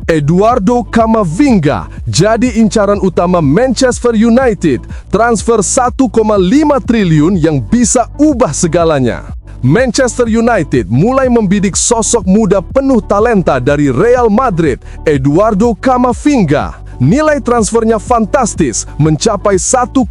Eduardo Camavinga jadi incaran utama Manchester United, transfer 1,5 triliun yang bisa ubah segalanya. Manchester United mulai membidik sosok muda penuh talenta dari Real Madrid, Eduardo Camavinga. Nilai transfernya fantastis, mencapai 1,5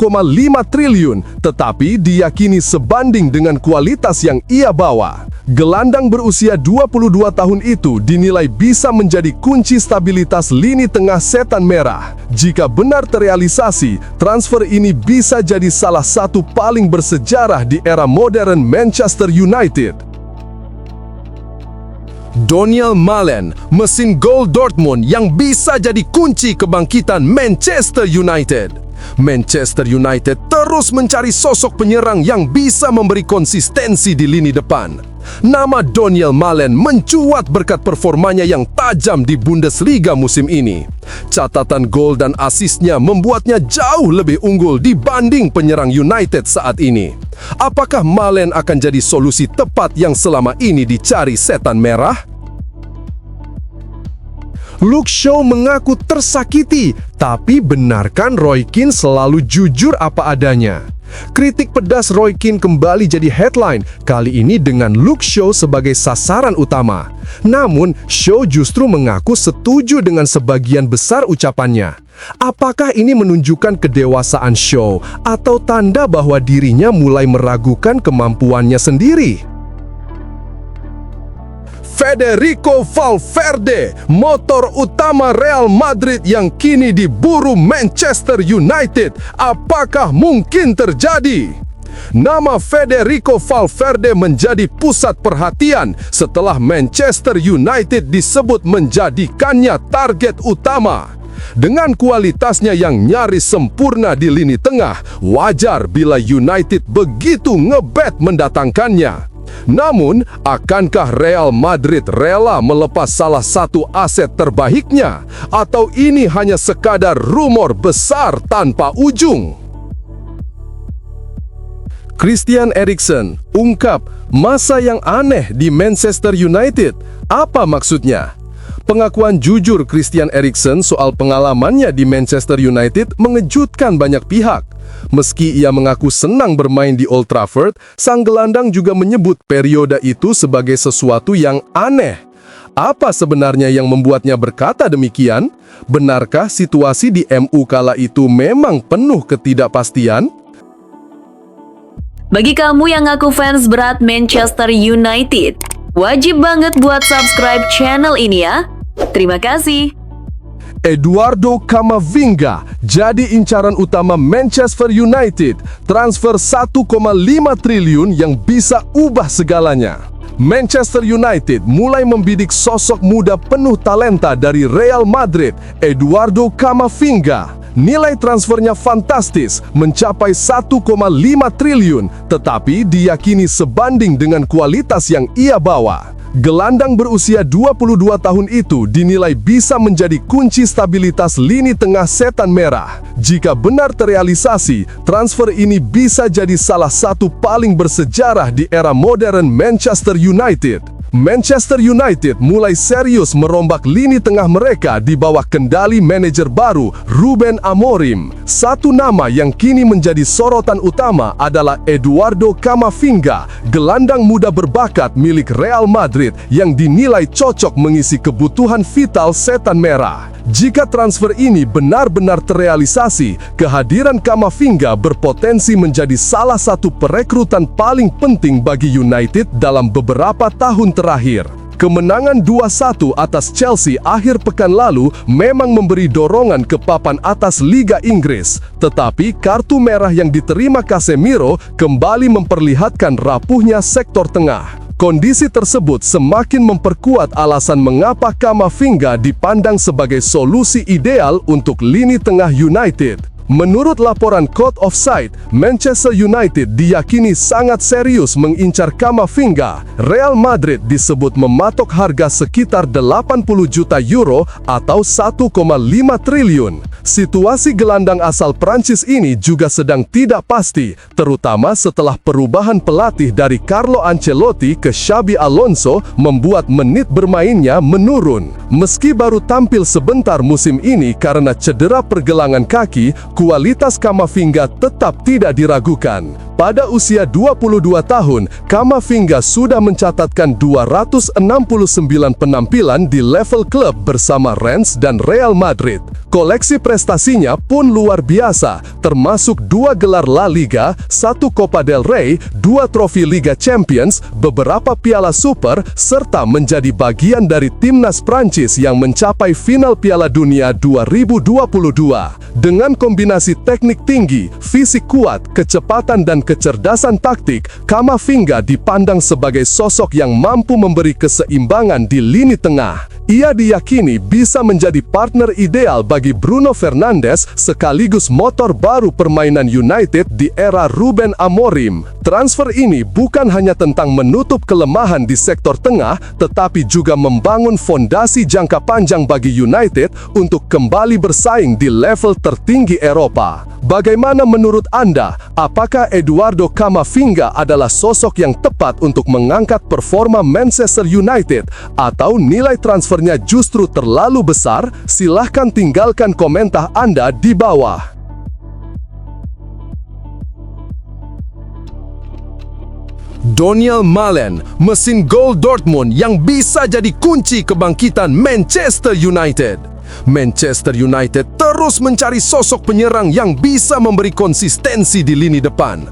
triliun, tetapi diyakini sebanding dengan kualitas yang ia bawa. Gelandang berusia 22 tahun itu dinilai bisa menjadi kunci stabilitas lini tengah Setan Merah. Jika benar terrealisasi, transfer ini bisa jadi salah satu paling bersejarah di era modern Manchester United. Donyell Malen, mesin gol Dortmund yang bisa jadi kunci kebangkitan Manchester United. Manchester United terus mencari sosok penyerang yang bisa memberi konsistensi di lini depan. Nama Donyell Malen mencuat berkat performanya yang tajam di Bundesliga musim ini. Catatan gol dan asisnya membuatnya jauh lebih unggul dibanding penyerang United saat ini. Apakah Malen akan jadi solusi tepat yang selama ini dicari Setan Merah? Luke Shaw mengaku tersakiti, tapi benarkan Roy Keane selalu jujur apa adanya? Kritik pedas Roy Keane kembali jadi headline, kali ini dengan Luke Shaw sebagai sasaran utama. Namun, Shaw justru mengaku setuju dengan sebagian besar ucapannya. Apakah ini menunjukkan kedewasaan Shaw atau tanda bahwa dirinya mulai meragukan kemampuannya sendiri? Federico Valverde, motor utama Real Madrid yang kini diburu Manchester United. Apakah mungkin terjadi? Nama Federico Valverde menjadi pusat perhatian setelah Manchester United disebut menjadikannya target utama. Dengan kualitasnya yang nyaris sempurna di lini tengah, wajar bila United begitu ngebet mendatangkannya. Namun, akankah Real Madrid rela melepas salah satu aset terbaiknya? Atau ini hanya sekadar rumor besar tanpa ujung? Christian Eriksen ungkap masa yang aneh di Manchester United. Apa maksudnya? Pengakuan jujur Christian Eriksen soal pengalamannya di Manchester United mengejutkan banyak pihak. Meski ia mengaku senang bermain di Old Trafford, sang gelandang juga menyebut periode itu sebagai sesuatu yang aneh. Apa sebenarnya yang membuatnya berkata demikian? Benarkah situasi di MU kala itu memang penuh ketidakpastian? Bagi kamu yang ngaku fans berat Manchester United, wajib banget buat subscribe channel ini ya. Terima kasih. Eduardo Camavinga jadi incaran utama Manchester United, transfer 1,5 triliun yang bisa ubah segalanya. Manchester United mulai membidik sosok muda penuh talenta dari Real Madrid, Eduardo Camavinga. Nilai transfernya fantastis, mencapai 1,5 triliun, tetapi diyakini sebanding dengan kualitas yang ia bawa. Gelandang berusia 22 tahun itu dinilai bisa menjadi kunci stabilitas lini tengah Setan Merah. Jika benar terrealisasi, transfer ini bisa jadi salah satu paling bersejarah di era modern Manchester United. Manchester United mulai serius merombak lini tengah mereka di bawah kendali manajer baru, Ruben Amorim. Satu nama yang kini menjadi sorotan utama adalah Eduardo Camavinga, gelandang muda berbakat milik Real Madrid yang dinilai cocok mengisi kebutuhan vital Setan Merah. Jika transfer ini benar-benar terrealisasi, kehadiran Camavinga berpotensi menjadi salah satu perekrutan paling penting bagi United dalam beberapa tahun terakhir. Kemenangan 2-1 atas Chelsea akhir pekan lalu memang memberi dorongan ke papan atas Liga Inggris. Tetapi kartu merah yang diterima Casemiro kembali memperlihatkan rapuhnya sektor tengah. Kondisi tersebut semakin memperkuat alasan mengapa Camavinga dipandang sebagai solusi ideal untuk lini tengah United. Menurut laporan Court of Sight, Manchester United diyakini sangat serius mengincar Camavinga. Real Madrid disebut mematok harga sekitar 80 juta euro atau 1,5 triliun. Situasi gelandang asal Prancis ini juga sedang tidak pasti, terutama setelah perubahan pelatih dari Carlo Ancelotti ke Xabi Alonso membuat menit bermainnya menurun. Meski baru tampil sebentar musim ini karena cedera pergelangan kaki, kualitas Camavinga tetap tidak diragukan. Pada usia 22 tahun, Camavinga sudah mencatatkan 269 penampilan di level klub bersama Rennes dan Real Madrid. Koleksi prestasinya pun luar biasa, termasuk 2 gelar La Liga, 1 Copa del Rey, 2 trofi Liga Champions, beberapa piala super, serta menjadi bagian dari timnas Prancis yang mencapai final Piala Dunia 2022. Dengan kombinasi teknik tinggi, fisik kuat, kecepatan dan kecerdasan taktik, Camavinga dipandang sebagai sosok yang mampu memberi keseimbangan di lini tengah. Ia diyakini bisa menjadi partner ideal bagi Bruno Fernandes sekaligus motor baru permainan United di era Ruben Amorim. Transfer ini bukan hanya tentang menutup kelemahan di sektor tengah, tetapi juga membangun fondasi jangka panjang bagi United untuk kembali bersaing di level tertinggi Eropa. Bagaimana menurut Anda? Apakah Eduardo Camavinga adalah sosok yang tepat untuk mengangkat performa Manchester United atau nilai transfernya justru terlalu besar? Silahkan tinggalkan komentar Anda di bawah. Donyell Malen, mesin gol Dortmund yang bisa jadi kunci kebangkitan Manchester United. Manchester United terus mencari sosok penyerang yang bisa memberi konsistensi di lini depan.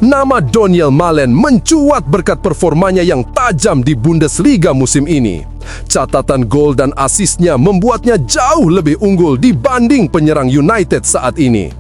Nama Donyell Malen mencuat berkat performanya yang tajam di Bundesliga musim ini. Catatan gol dan asisnya membuatnya jauh lebih unggul dibanding penyerang United saat ini.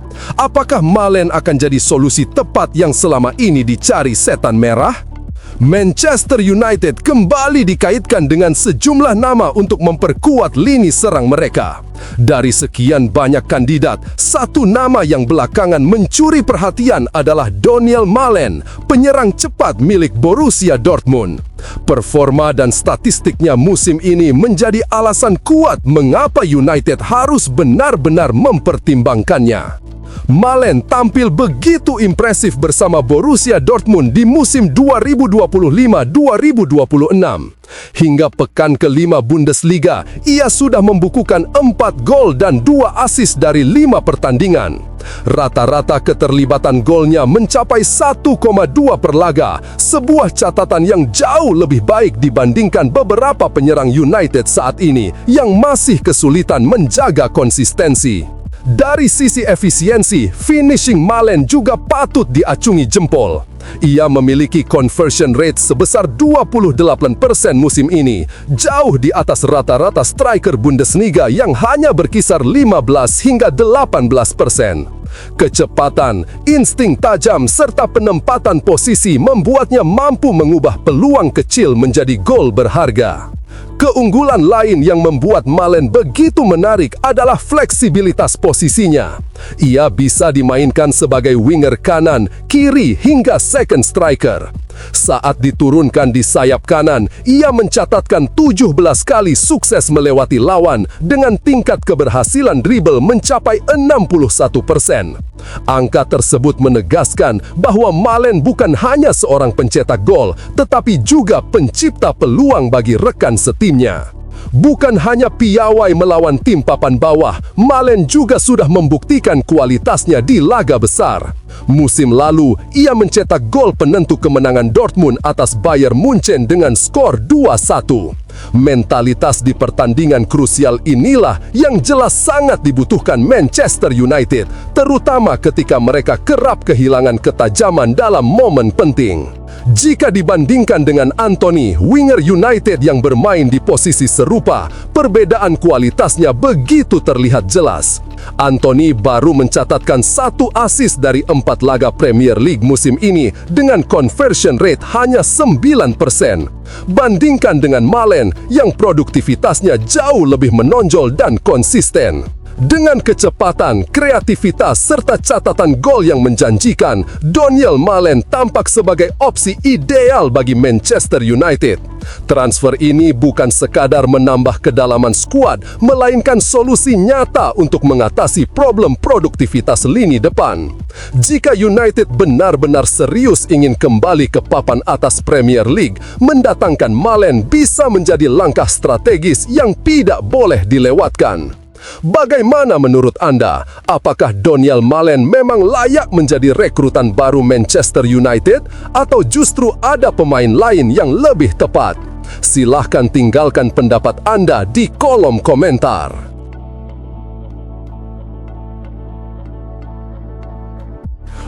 Apakah Malen akan jadi solusi tepat yang selama ini dicari setan merah? Manchester United kembali dikaitkan dengan sejumlah nama untuk memperkuat lini serang mereka. Dari sekian banyak kandidat, satu nama yang belakangan mencuri perhatian adalah Donyell Malen, penyerang cepat milik Borussia Dortmund. Performa dan statistiknya musim ini menjadi alasan kuat mengapa United harus benar-benar mempertimbangkannya. Malen tampil begitu impresif bersama Borussia Dortmund di musim 2025-2026. Hingga pekan ke-5 Bundesliga, ia sudah membukukan 4 gol dan 2 assist dari 5 pertandingan. Rata-rata keterlibatan golnya mencapai 1,2 per laga, sebuah catatan yang jauh lebih baik dibandingkan beberapa penyerang United saat ini yang masih kesulitan menjaga konsistensi. Dari sisi efisiensi, finishing Malen juga patut diacungi jempol. Ia memiliki conversion rate sebesar 28% musim ini, jauh di atas rata-rata striker Bundesliga yang hanya berkisar 15 hingga 18%. Kecepatan, insting tajam, serta penempatan posisi membuatnya mampu mengubah peluang kecil menjadi gol berharga. Keunggulan lain yang membuat Malen begitu menarik adalah fleksibilitas posisinya. Ia bisa dimainkan sebagai winger kanan, kiri, hingga second striker. Saat diturunkan di sayap kanan, ia mencatatkan 17 kali sukses melewati lawan dengan tingkat keberhasilan dribble mencapai 61%. Angka tersebut menegaskan bahwa Malen bukan hanya seorang pencetak gol, tetapi juga pencipta peluang bagi rekan setimnya. Bukan hanya piawai melawan tim papan bawah, Malen juga sudah membuktikan kualitasnya di laga besar. Musim lalu, ia mencetak gol penentu kemenangan Dortmund atas Bayern Munchen dengan skor 2-1. Mentalitas di pertandingan krusial inilah yang jelas sangat dibutuhkan Manchester United, terutama ketika mereka kerap kehilangan ketajaman dalam momen penting. Jika dibandingkan dengan Antony, winger United yang bermain di posisi serupa, perbedaan kualitasnya begitu terlihat jelas. Antony baru mencatatkan 1 assist dari 4 laga Premier League musim ini dengan conversion rate hanya 9%. Bandingkan dengan Malen yang produktivitasnya jauh lebih menonjol dan konsisten. Dengan kecepatan, kreativitas, serta catatan gol yang menjanjikan, Donyell Malen tampak sebagai opsi ideal bagi Manchester United. Transfer ini bukan sekadar menambah kedalaman skuad, melainkan solusi nyata untuk mengatasi problem produktivitas lini depan. Jika United benar-benar serius ingin kembali ke papan atas Premier League, mendatangkan Malen bisa menjadi langkah strategis yang tidak boleh dilewatkan. Bagaimana menurut Anda? Apakah Donyell Malen memang layak menjadi rekrutan baru Manchester United? Atau justru ada pemain lain yang lebih tepat? Silahkan tinggalkan pendapat Anda di kolom komentar.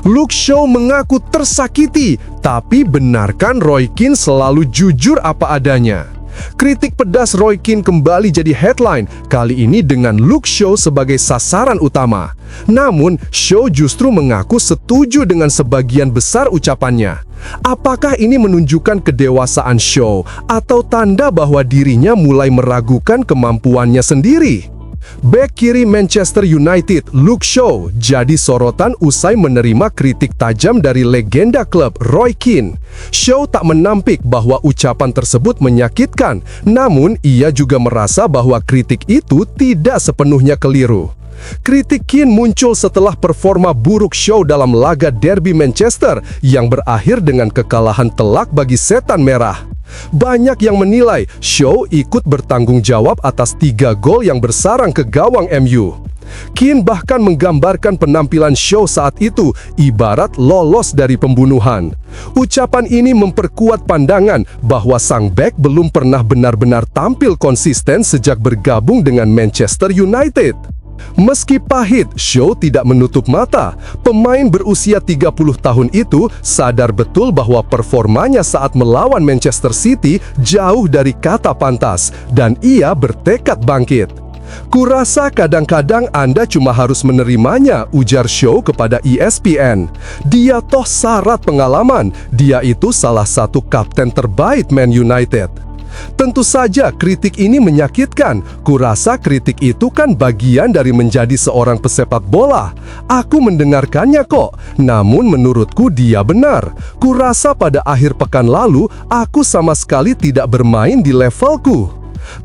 Luke Shaw mengaku tersakiti, tapi benarkan Roy Keane selalu jujur apa adanya? Kritik pedas Roy Keane kembali jadi headline, kali ini dengan Luke Shaw sebagai sasaran utama. Namun, Shaw justru mengaku setuju dengan sebagian besar ucapannya. Apakah ini menunjukkan kedewasaan Shaw atau tanda bahwa dirinya mulai meragukan kemampuannya sendiri? Bek kiri Manchester United, Luke Shaw, jadi sorotan usai menerima kritik tajam dari legenda klub Roy Keane. Shaw tak menampik bahwa ucapan tersebut menyakitkan, namun ia juga merasa bahwa kritik itu tidak sepenuhnya keliru. Kritik Keane muncul setelah performa buruk Shaw dalam laga derby Manchester yang berakhir dengan kekalahan telak bagi Setan Merah. Banyak yang menilai Shaw ikut bertanggung jawab atas 3 gol yang bersarang ke gawang MU. Keane bahkan menggambarkan penampilan Shaw saat itu ibarat lolos dari pembunuhan. Ucapan ini memperkuat pandangan bahwa sang bek belum pernah benar-benar tampil konsisten sejak bergabung dengan Manchester United. Meski pahit, Shaw tidak menutup mata. Pemain berusia 30 tahun itu sadar betul bahwa performanya saat melawan Manchester City jauh dari kata pantas, dan ia bertekad bangkit. "Kurasa kadang-kadang Anda cuma harus menerimanya," ujar Shaw kepada ESPN. "Dia toh syarat pengalaman, dia itu salah satu kapten terbaik Man United." Tentu saja kritik ini menyakitkan. Kurasa kritik itu kan bagian dari menjadi seorang pesepak bola. Aku mendengarkannya kok, namun menurutku dia benar. Kurasa pada akhir pekan lalu, aku sama sekali tidak bermain di levelku.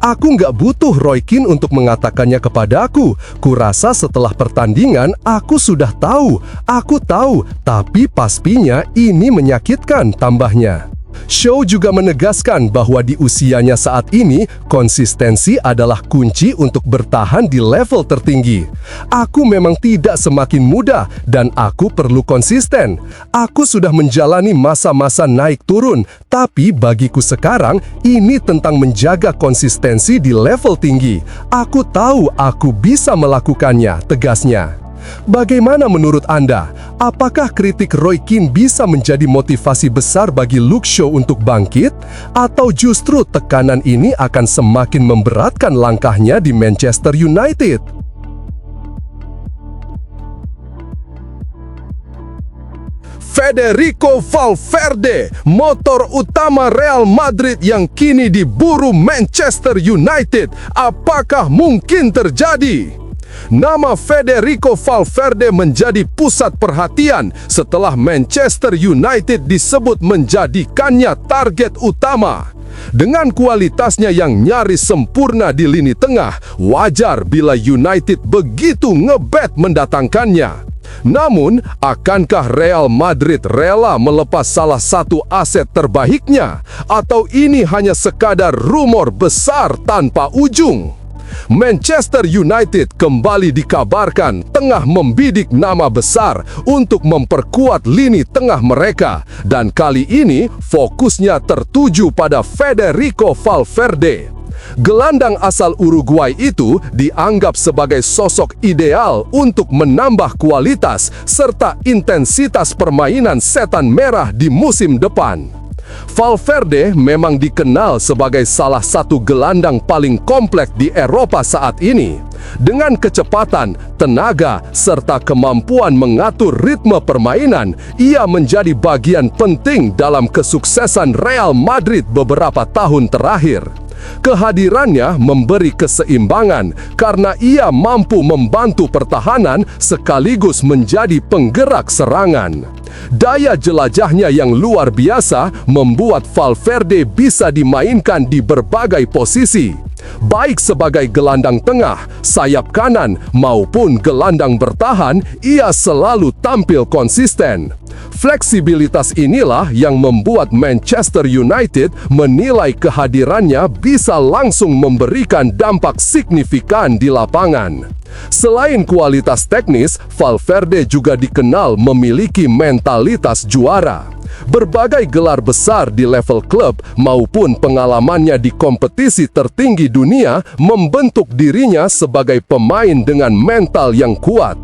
Aku nggak butuh Roy Keane untuk mengatakannya kepada aku. Kurasa setelah pertandingan, aku sudah tahu. Aku tahu, tapi pastinya ini menyakitkan, tambahnya. Shaw juga menegaskan bahwa di usianya saat ini, konsistensi adalah kunci untuk bertahan di level tertinggi. "Aku memang tidak semakin muda dan aku perlu konsisten. Aku sudah menjalani masa-masa naik turun, tapi bagiku sekarang ini tentang menjaga konsistensi di level tinggi. Aku tahu aku bisa melakukannya," tegasnya. Bagaimana menurut Anda? Apakah kritik Roy Keane bisa menjadi motivasi besar bagi Luke Shaw untuk bangkit? Atau justru tekanan ini akan semakin memberatkan langkahnya di Manchester United? Federico Valverde, motor utama Real Madrid yang kini diburu Manchester United. Apakah mungkin terjadi? Nama Federico Valverde menjadi pusat perhatian setelah Manchester United disebut menjadikannya target utama. Dengan kualitasnya yang nyaris sempurna di lini tengah, wajar bila United begitu ngebet mendatangkannya. Namun, akankah Real Madrid rela melepas salah satu aset terbaiknya? Atau ini hanya sekadar rumor besar tanpa ujung? Manchester United kembali dikabarkan tengah membidik nama besar untuk memperkuat lini tengah mereka, dan kali ini fokusnya tertuju pada Federico Valverde. Gelandang asal Uruguay itu dianggap sebagai sosok ideal untuk menambah kualitas serta intensitas permainan Setan Merah di musim depan. Valverde memang dikenal sebagai salah satu gelandang paling kompleks di Eropa saat ini. Dengan kecepatan, tenaga, serta kemampuan mengatur ritme permainan, ia menjadi bagian penting dalam kesuksesan Real Madrid beberapa tahun terakhir. Kehadirannya memberi keseimbangan karena ia mampu membantu pertahanan sekaligus menjadi penggerak serangan. Daya jelajahnya yang luar biasa membuat Valverde bisa dimainkan di berbagai posisi, baik sebagai gelandang tengah, sayap kanan, maupun gelandang bertahan. Ia selalu tampil konsisten. Fleksibilitas inilah yang membuat Manchester United menilai kehadirannya bisa langsung memberikan dampak signifikan di lapangan. Selain kualitas teknis, Valverde juga dikenal memiliki mentalitas juara. Berbagai gelar besar di level klub maupun pengalamannya di kompetisi tertinggi dunia membentuk dirinya sebagai pemain dengan mental yang kuat.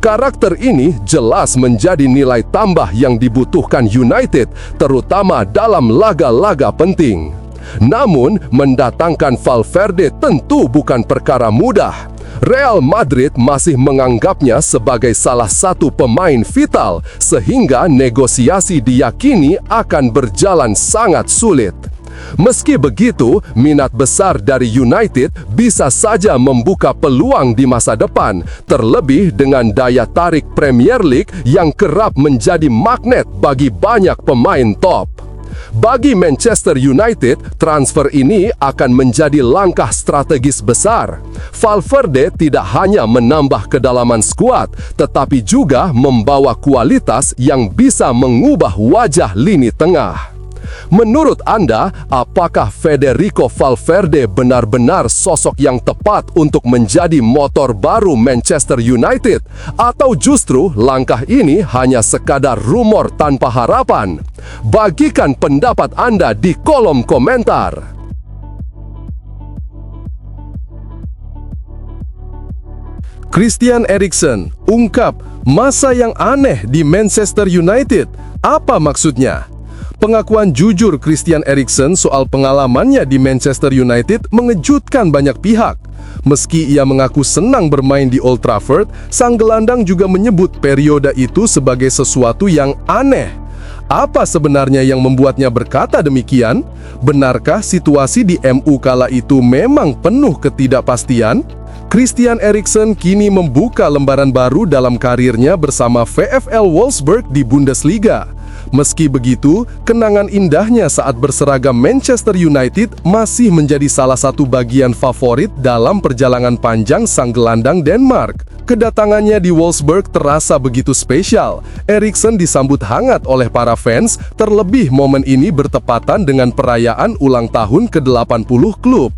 Karakter ini jelas menjadi nilai tambah yang dibutuhkan United, terutama dalam laga-laga penting. Namun, mendatangkan Valverde tentu bukan perkara mudah. Real Madrid masih menganggapnya sebagai salah satu pemain vital, sehingga negosiasi diyakini akan berjalan sangat sulit. Meski begitu, minat besar dari United bisa saja membuka peluang di masa depan, terlebih dengan daya tarik Premier League yang kerap menjadi magnet bagi banyak pemain top. Bagi Manchester United, transfer ini akan menjadi langkah strategis besar. Valverde tidak hanya menambah kedalaman skuad, tetapi juga membawa kualitas yang bisa mengubah wajah lini tengah. Menurut Anda, apakah Federico Valverde benar-benar sosok yang tepat untuk menjadi motor baru Manchester United? Atau justru langkah ini hanya sekadar rumor tanpa harapan? Bagikan pendapat Anda di kolom komentar. Christian Eriksen ungkap masa yang aneh di Manchester United. Apa maksudnya? Pengakuan jujur Christian Eriksen soal pengalamannya di Manchester United mengejutkan banyak pihak. Meski ia mengaku senang bermain di Old Trafford, sang gelandang juga menyebut periode itu sebagai sesuatu yang aneh. Apa sebenarnya yang membuatnya berkata demikian? Benarkah situasi di MU kala itu memang penuh ketidakpastian? Christian Eriksen kini membuka lembaran baru dalam karirnya bersama VfL Wolfsburg di Bundesliga. Meski begitu, kenangan indahnya saat berseragam Manchester United masih menjadi salah satu bagian favorit dalam perjalanan panjang sang gelandang Denmark. Kedatangannya di Wolfsburg terasa begitu spesial. Eriksen disambut hangat oleh para fans, terlebih momen ini bertepatan dengan perayaan ulang tahun ke-80 klub.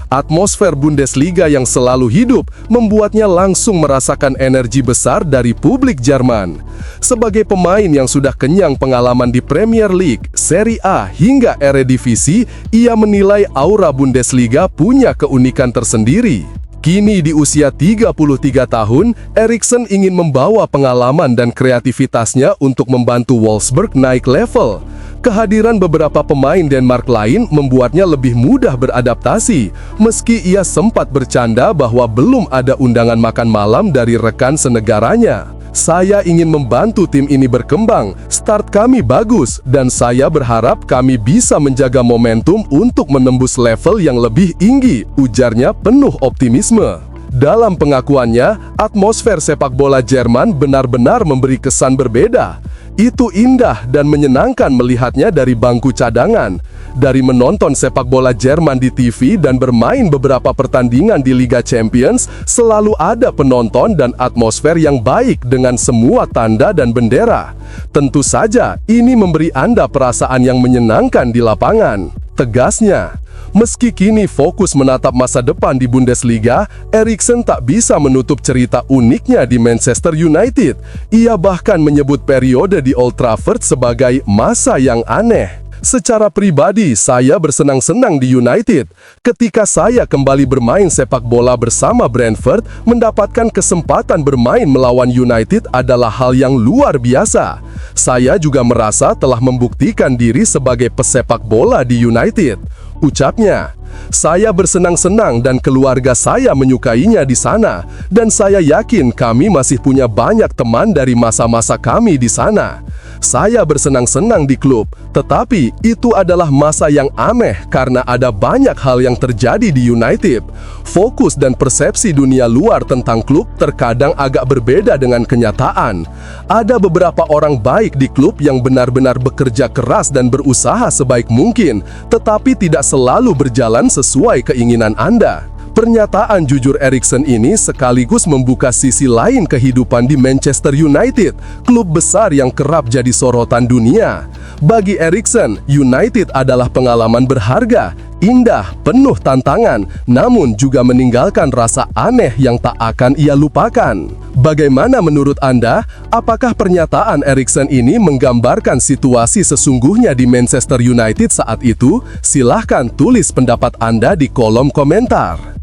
Atmosfer Bundesliga yang selalu hidup membuatnya langsung merasakan energi besar dari publik Jerman. Sebagai pemain yang sudah kenyang pengalaman di Premier League, Serie A hingga Eredivisie, ia menilai aura Bundesliga punya keunikan tersendiri. Kini di usia 33 tahun, Eriksen ingin membawa pengalaman dan kreativitasnya untuk membantu Wolfsburg naik level. Kehadiran beberapa pemain Denmark lain membuatnya lebih mudah beradaptasi, meski ia sempat bercanda bahwa belum ada undangan makan malam dari rekan senegaranya. Saya ingin membantu tim ini berkembang, start kami bagus, dan saya berharap kami bisa menjaga momentum untuk menembus level yang lebih tinggi, ujarnya penuh optimisme. Dalam pengakuannya, atmosfer sepak bola Jerman benar-benar memberi kesan berbeda. Itu indah dan menyenangkan melihatnya dari bangku cadangan. Dari menonton sepak bola Jerman di TV dan bermain beberapa pertandingan di Liga Champions, selalu ada penonton dan atmosfer yang baik dengan semua tanda dan bendera. Tentu saja, ini memberi Anda perasaan yang menyenangkan di lapangan, tegasnya. Meski kini fokus menatap masa depan di Bundesliga, Eriksen tak bisa menutup cerita uniknya di Manchester United. Ia bahkan menyebut periode di Old Trafford sebagai masa yang aneh. Secara pribadi, saya bersenang-senang di United. Ketika saya kembali bermain sepak bola bersama Brentford, mendapatkan kesempatan bermain melawan United adalah hal yang luar biasa. Saya juga merasa telah membuktikan diri sebagai pesepak bola di United, ucapnya. Saya bersenang-senang dan keluarga saya menyukainya di sana, dan saya yakin kami masih punya banyak teman dari masa-masa kami di sana. Saya bersenang-senang di klub, tetapi itu adalah masa yang aneh karena ada banyak hal yang terjadi di United. Fokus dan persepsi dunia luar tentang klub terkadang agak berbeda dengan kenyataan. Ada beberapa orang baik di klub yang benar-benar bekerja keras dan berusaha sebaik mungkin, tetapi tidak selalu berjalan sesuai keinginan Anda. Pernyataan jujur Erikson ini sekaligus membuka sisi lain kehidupan di Manchester United, klub besar yang kerap jadi sorotan dunia. Bagi Erikson, United adalah pengalaman berharga, indah, penuh tantangan, namun juga meninggalkan rasa aneh yang tak akan ia lupakan. Bagaimana menurut Anda? Apakah pernyataan Erikson ini menggambarkan situasi sesungguhnya di Manchester United saat itu? Silahkan tulis pendapat Anda di kolom komentar.